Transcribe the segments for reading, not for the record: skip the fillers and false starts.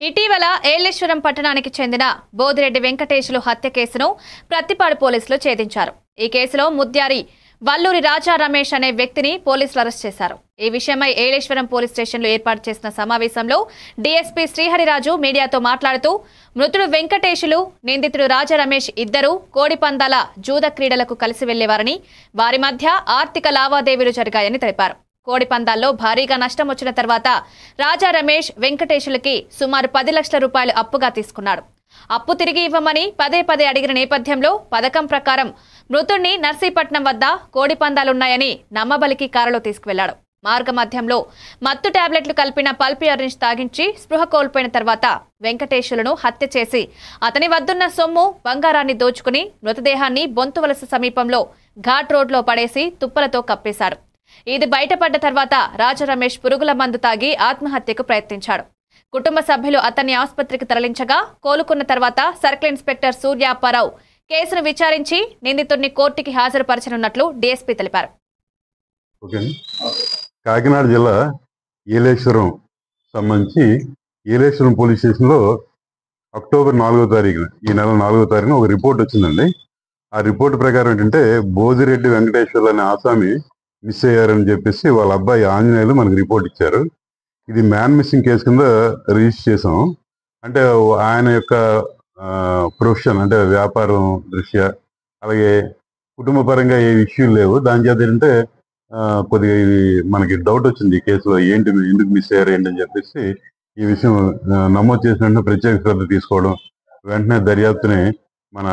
ఇటీవల ఏలేశ్వరం పట్టణానికి చెందిన బోదిరెడ్డి వెంకటేశులు హత్య కేసును ప్రత్తిపాడు పోలీసులు ఛేదించారు. ఈ కేసులో ముద్యారి వల్లూరి రాజా రమేష్ అనే వ్యక్తిని పోలీసులు అరెస్ట్ చేశారు. ఈ విషయమై ఏలేశ్వరం పోలీస్ స్టేషన్లో ఏర్పాటు చేసిన సమావేశంలో డీఎస్పీ శ్రీహరిరాజు మీడియాతో మాట్లాడుతూ మృతుడు వెంకటేశులు, నిందితుడు రాజా రమేష్ ఇద్దరూ కోడిపందాల జూద క్రీడలకు కలిసి వెళ్లేవారని, వారి మధ్య ఆర్థిక లావాదేవీలు జరిగాయని తెలిపారు. కోడిపందాల్లో భారీగా నష్టం వచ్చిన తర్వాత రాజా రమేష్ వెంకటేశులకి సుమారు 10 లక్షల రూపాయలు అప్పుగా తీసుకున్నాడు. అప్పు తిరిగి ఇవ్వమని పదే పదే అడిగిన నేపథ్యంలో పథకం ప్రకారం మృతుడిని నర్సీపట్నం వద్ద కోడిపందాలున్నాయని నమ్మబలికి కారులో తీసుకువెళ్లాడు. మార్గ మధ్యంలో మత్తు టాబ్లెట్లు కలిపిన పల్పి ఆరెంజ్ తాగించి స్పృహ కోల్పోయిన తర్వాత వెంకటేశులను హత్య చేసి అతని వద్దున్న సొమ్ము, బంగారాన్ని దోచుకుని మృతదేహాన్ని బొంతువలస సమీపంలో ఘాట్ రోడ్లో పడేసి తుప్పలతో కప్పేశారు. ఇది బయటపడ్డ తర్వాత రాజా రమేష్ పురుగుల మందు తాగి ఆత్మహత్యకు ప్రయత్నించాడు. కుటుంబ సభ్యులు అతన్ని ఆసుపత్రికి తరలించగా కోలుకున్న తర్వాత సర్కిల్ ఇన్స్పెక్టర్ సూర్యాప్పారావు కేసును విచారించి నిందితుడిని కోర్టుకి హాజరుపరచనున్నట్లు డీఎస్పీ తెలిపారు. కాకినాడ జిల్లా ఏలేశ్వరం సంబంధించి ఏలేశ్వరం పోలీస్ స్టేషన్లో అక్టోబర్ 4వ తారీఖున, ఈ నెల 4వ తారీఖున ఒక రిపోర్ట్ వచ్చిందండి. ఆ రిపోర్ట్ ప్రకారం ఏంటంటే బోదిరెడ్డి వెంకటేశ్వర్లు అనే ఆసామి మిస్ అయ్యారని చెప్పేసి వాళ్ళ అబ్బాయి ఆంజనేయులు మనకు రిపోర్ట్ ఇచ్చారు. ఇది మ్యాన్ మిస్సింగ్ కేసు కింద రిజిస్టర్ చేసాం. అంటే ఆయన యొక్క ప్రొఫెషన్ అంటే వ్యాపారం దృష్ట్యా, అలాగే కుటుంబ పరంగా ఏ ఇష్యూలు లేవు. దాని చేత ఏంటంటే కొద్దిగా ఇది మనకి డౌట్ వచ్చింది ఈ కేసులో, ఏంటి ఎందుకు మిస్ అయ్యారు ఏంటి అని చెప్పేసి ఈ విషయం నమోదు చేసిన వెంటనే ప్రత్యేక శ్రద్ధ తీసుకోవడం, వెంటనే దర్యాప్తుని మన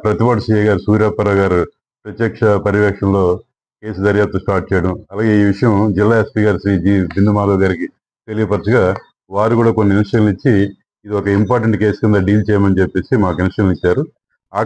ప్రతిపాడు సిఐ గారు సూర్యాప్పారావు గారు ప్రత్యక్ష పర్యవేక్షణలో కేసు దర్యాప్తు స్టార్ట్ చేయడం, అలాగే ఈ విషయం జిల్లా ఎస్పీ గారు శ్రీ జి బిందుమాధవ్ గారికి తెలియపరచగా వారు కూడా కొన్ని ఇన్స్ట్రక్షన్లు ఇచ్చి ఇది ఒక ఇంపార్టెంట్ కేసు కింద డీల్ చేయమని చెప్పేసి మాకు ఇన్స్ట్రక్షన్లు ఇచ్చారు.